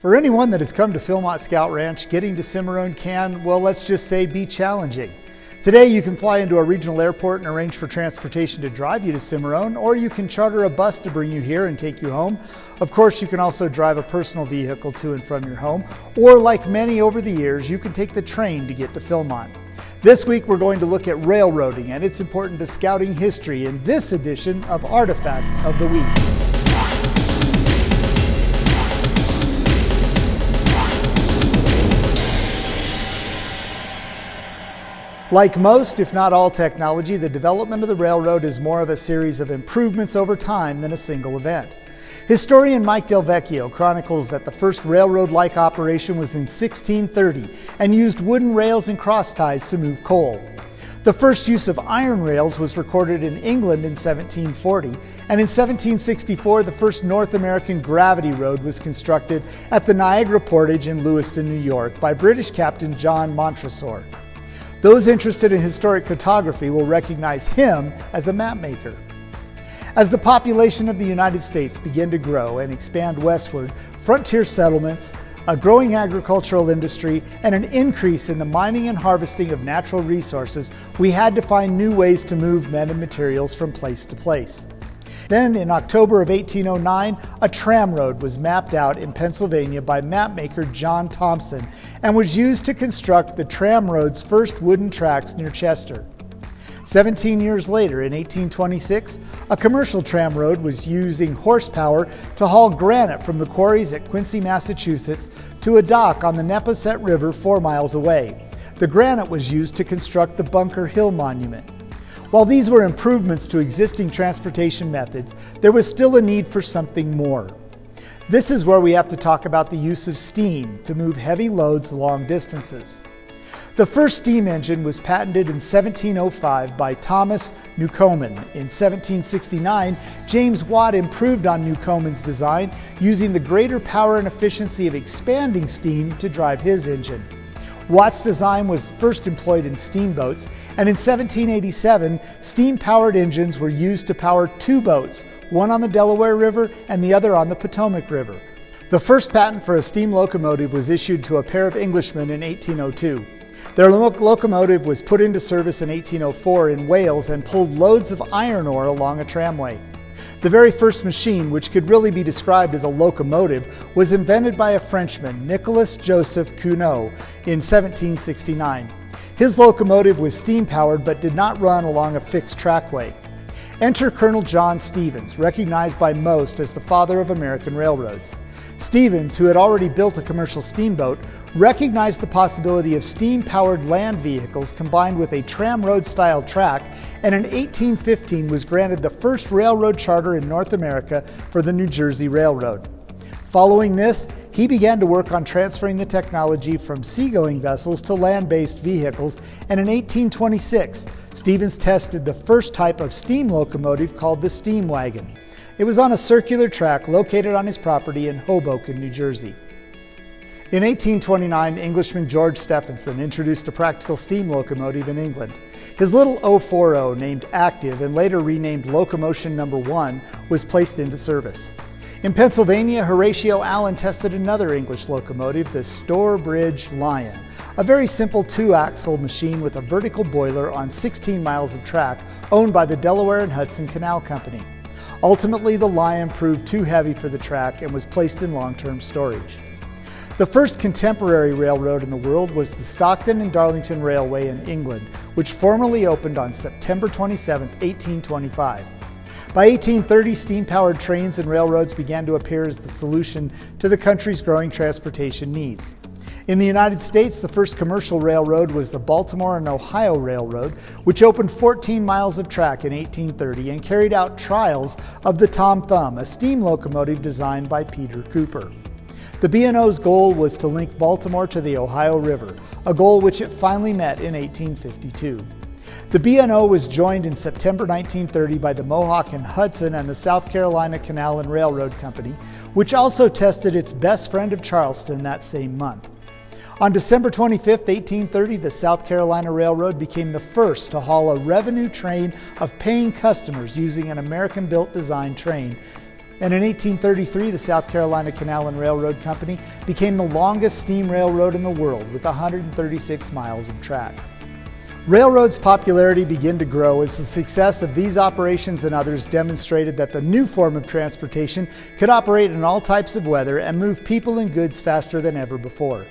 For anyone that has come to Philmont Scout Ranch, getting to Cimarron can, well, let's just say, be challenging. Today you can fly into a regional airport and arrange for transportation to drive you to Cimarron, or you can charter a bus to bring you here and take you home. Of course, you can also drive a personal vehicle to and from your home, or like many over the years, you can take the train to get to Philmont. This week we're going to look at railroading and its important to scouting history in this edition of Artifact of the Week. Like most, if not all technology, the development of the railroad is more of a series of improvements over time than a single event. Historian Mike Del Vecchio chronicles that the first railroad-like operation was in 1630 and used wooden rails and cross ties to move coal. The first use of iron rails was recorded in England in 1740, and in 1764 the first North American gravity road was constructed at the Niagara Portage in Lewiston, New York by British Captain John Montresor. Those interested in historic cartography will recognize him as a map maker. As the population of the United States began to grow and expand westward, frontier settlements, a growing agricultural industry, and an increase in the mining and harvesting of natural resources, we had to find new ways to move men and materials from place to place. Then, in October of 1809, a tram road was mapped out in Pennsylvania by mapmaker John Thompson and was used to construct the tram road's first wooden tracks near Chester. 17 years later, in 1826, a commercial tram road was using horsepower to haul granite from the quarries at Quincy, Massachusetts, to a dock on the Neponset River 4 miles away. The granite was used to construct the Bunker Hill Monument. While these were improvements to existing transportation methods, there was still a need for something more. This is where we have to talk about the use of steam to move heavy loads long distances. The first steam engine was patented in 1705 by Thomas Newcomen. In 1769, James Watt improved on Newcomen's design, using the greater power and efficiency of expanding steam to drive his engine. Watt's design was first employed in steamboats, and in 1787, steam-powered engines were used to power 2 boats, one on the Delaware River and the other on the Potomac River. The first patent for a steam locomotive was issued to a pair of Englishmen in 1802. Their locomotive was put into service in 1804 in Wales and pulled loads of iron ore along a tramway. The very first machine, which could really be described as a locomotive, was invented by a Frenchman, Nicolas Joseph Cugnot, in 1769. His locomotive was steam-powered but did not run along a fixed trackway. Enter Colonel John Stevens, recognized by most as the father of American railroads. Stevens, who had already built a commercial steamboat, recognized the possibility of steam-powered land vehicles combined with a tram road-style track, and in 1815 was granted the first railroad charter in North America for the New Jersey Railroad. Following this, he began to work on transferring the technology from seagoing vessels to land-based vehicles, and in 1826, Stevens tested the first type of steam locomotive called the steam wagon. It was on a circular track located on his property in Hoboken, New Jersey. In 1829, Englishman George Stephenson introduced a practical steam locomotive in England. His little 040, named Active and later renamed Locomotion No. 1, was placed into service. In Pennsylvania, Horatio Allen tested another English locomotive, the Stourbridge Lion, a very simple 2-axle machine with a vertical boiler on 16 miles of track owned by the Delaware and Hudson Canal Company. Ultimately, the Lion proved too heavy for the track and was placed in long-term storage. The first contemporary railroad in the world was the Stockton and Darlington Railway in England, which formally opened on September 27, 1825. By 1830, steam-powered trains and railroads began to appear as the solution to the country's growing transportation needs. In the United States, the first commercial railroad was the Baltimore and Ohio Railroad, which opened 14 miles of track in 1830 and carried out trials of the Tom Thumb, a steam locomotive designed by Peter Cooper. The B&O's goal was to link Baltimore to the Ohio River, a goal which it finally met in 1852. The B&O was joined in September 1930 by the Mohawk and Hudson and the South Carolina Canal and Railroad Company, which also tested its best friend of Charleston that same month. On December 25, 1830, the South Carolina Railroad became the first to haul a revenue train of paying customers using an American-built design train And in 1833, the South Carolina Canal and Railroad Company became the longest steam railroad in the world with 136 miles of track. Railroads' popularity began to grow as the success of these operations and others demonstrated that the new form of transportation could operate in all types of weather and move people and goods faster than ever before.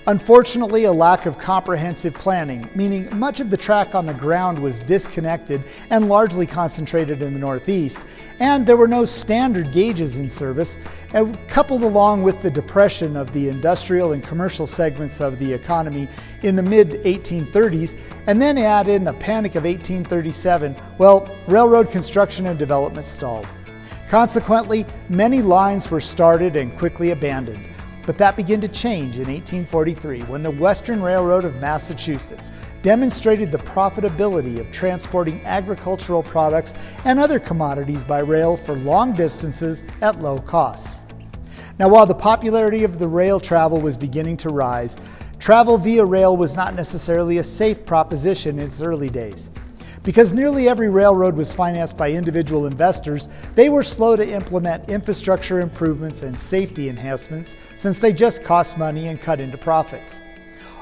Unfortunately, a lack of comprehensive planning, meaning much of the track on the ground was disconnected and largely concentrated in the Northeast, and there were no standard gauges in service, coupled along with the depression of the industrial and commercial segments of the economy in the mid-1830s, and then add in the Panic of 1837, well, railroad construction and development stalled. Consequently, many lines were started and quickly abandoned. But that began to change in 1843 when the Western Railroad of Massachusetts demonstrated the profitability of transporting agricultural products and other commodities by rail for long distances at low costs. Now, while the popularity of the rail travel was beginning to rise, travel via rail was not necessarily a safe proposition in its early days. Because nearly every railroad was financed by individual investors, they were slow to implement infrastructure improvements and safety enhancements since they just cost money and cut into profits.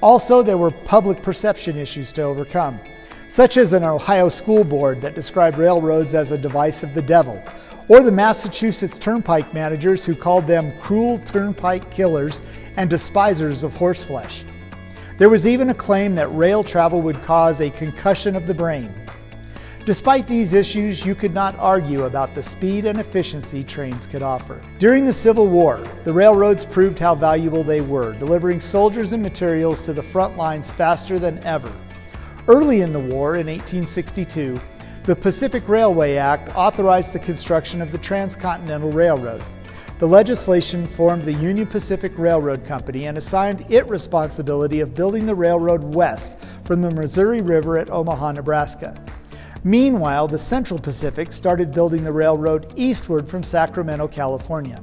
Also, there were public perception issues to overcome, such as an Ohio school board that described railroads as a device of the devil, or the Massachusetts turnpike managers who called them cruel turnpike killers and despisers of horseflesh. There was even a claim that rail travel would cause a concussion of the brain. Despite these issues, you could not argue about the speed and efficiency trains could offer. During the Civil War, the railroads proved how valuable they were, delivering soldiers and materials to the front lines faster than ever. Early in the war, in 1862, the Pacific Railway Act authorized the construction of the Transcontinental Railroad. The legislation formed the Union Pacific Railroad Company and assigned it responsibility of building the railroad west from the Missouri River at Omaha, Nebraska. Meanwhile, the Central Pacific started building the railroad eastward from Sacramento, California.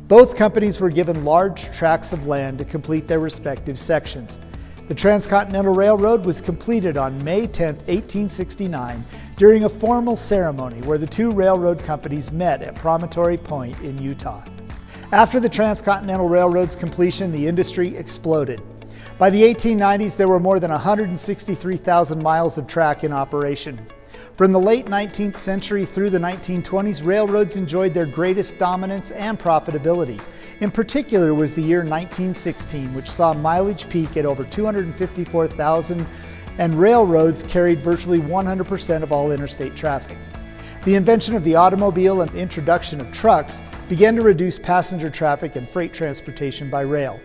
Both companies were given large tracts of land to complete their respective sections. The Transcontinental Railroad was completed on May 10, 1869, during a formal ceremony where the two railroad companies met at Promontory Point in Utah. After the Transcontinental Railroad's completion, the industry exploded. By the 1890s, there were more than 163,000 miles of track in operation. From the late 19th century through the 1920s, railroads enjoyed their greatest dominance and profitability. In particular was the year 1916, which saw mileage peak at over 254,000, and railroads carried virtually 100% of all interstate traffic. The invention of the automobile and the introduction of trucks began to reduce passenger traffic and freight transportation by rail.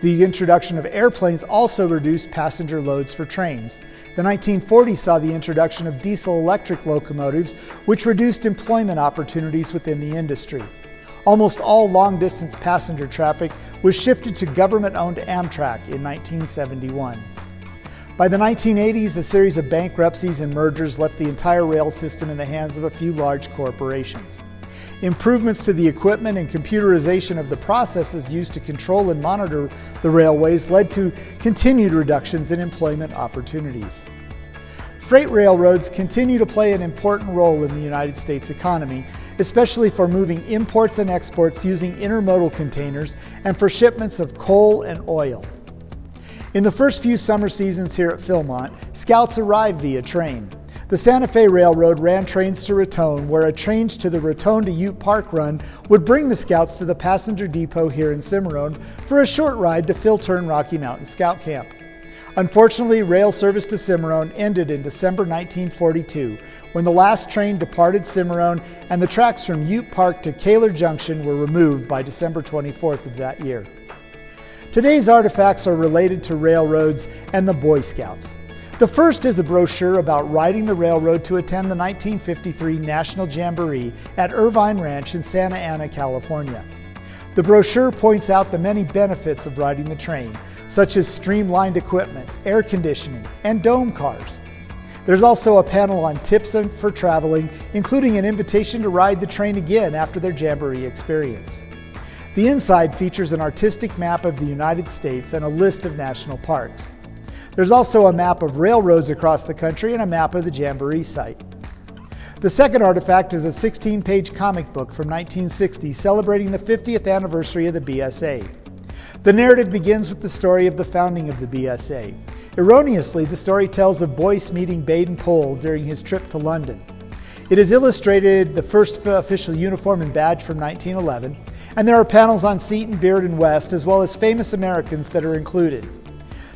The introduction of airplanes also reduced passenger loads for trains. The 1940s saw the introduction of diesel-electric locomotives, which reduced employment opportunities within the industry. Almost all long-distance passenger traffic was shifted to government-owned Amtrak in 1971. By the 1980s, a series of bankruptcies and mergers left the entire rail system in the hands of a few large corporations. Improvements to the equipment and computerization of the processes used to control and monitor the railways led to continued reductions in employment opportunities. Freight railroads continue to play an important role in the United States economy, especially for moving imports and exports using intermodal containers and for shipments of coal and oil. In the first few summer seasons here at Philmont, scouts arrived via train. The Santa Fe Railroad ran trains to Raton, where a change to the Raton to Ute Park run would bring the scouts to the passenger depot here in Cimarron for a short ride to Phil Turn Rocky Mountain Scout Camp. Unfortunately, rail service to Cimarron ended in December 1942, when the last train departed Cimarron and the tracks from Ute Park to Kaler Junction were removed by December 24th of that year. Today's artifacts are related to railroads and the Boy Scouts. The first is a brochure about riding the railroad to attend the 1953 National Jamboree at Irvine Ranch in Santa Ana, California. The brochure points out the many benefits of riding the train, such as streamlined equipment, air conditioning, and dome cars. There's also a panel on tips for traveling, including an invitation to ride the train again after their Jamboree experience. The inside features an artistic map of the United States and a list of national parks. There's also a map of railroads across the country and a map of the Jamboree site. The second artifact is a 16-page comic book from 1960 celebrating the 50th anniversary of the BSA. The narrative begins with the story of the founding of the BSA. Erroneously, the story tells of Boyce meeting Baden-Powell during his trip to London. It has illustrated the first official uniform and badge from 1911, and there are panels on Seton, Beard, and West, as well as famous Americans that are included.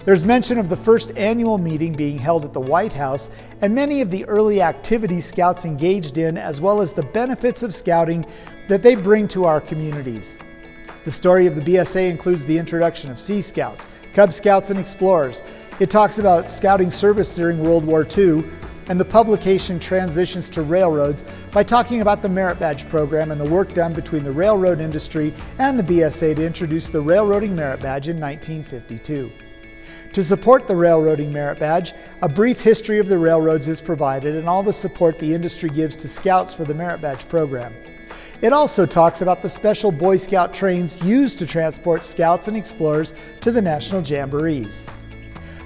There's mention of the first annual meeting being held at the White House and many of the early activities Scouts engaged in, as well as the benefits of Scouting that they bring to our communities. The story of the BSA includes the introduction of Sea Scouts, Cub Scouts, and Explorers. It talks about Scouting service during World War II, and the publication transitions to railroads by talking about the Merit Badge program and the work done between the railroad industry and the BSA to introduce the Railroading Merit Badge in 1952. To support the Railroading Merit Badge, a brief history of the railroads is provided and all the support the industry gives to Scouts for the Merit Badge program. It also talks about the special Boy Scout trains used to transport Scouts and Explorers to the National Jamborees.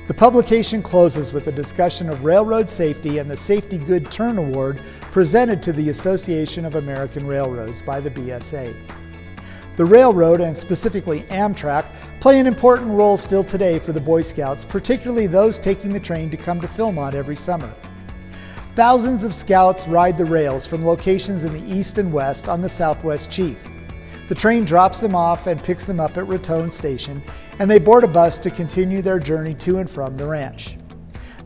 The publication closes with a discussion of railroad safety and the Safety Good Turn Award presented to the Association of American Railroads by the BSA. The railroad, and specifically Amtrak, play an important role still today for the Boy Scouts, particularly those taking the train to come to Philmont every summer. Thousands of Scouts ride the rails from locations in the east and west on the Southwest Chief. The train drops them off and picks them up at Raton station, and they board a bus to continue their journey to and from the ranch.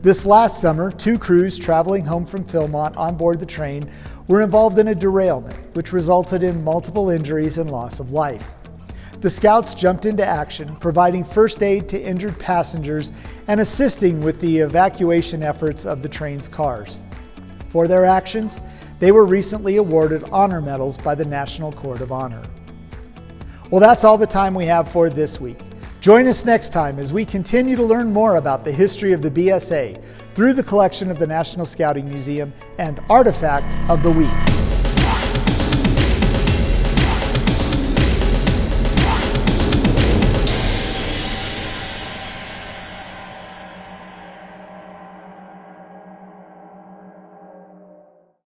This last summer, 2 crews traveling home from Philmont on board the train were involved in a derailment, which resulted in multiple injuries and loss of life. The Scouts jumped into action, providing first aid to injured passengers and assisting with the evacuation efforts of the train's cars. For their actions, they were recently awarded honor medals by the National Court of Honor. Well, that's all the time we have for this week. Join us next time as we continue to learn more about the history of the BSA through the collection of the National Scouting Museum and Artifact of the Week.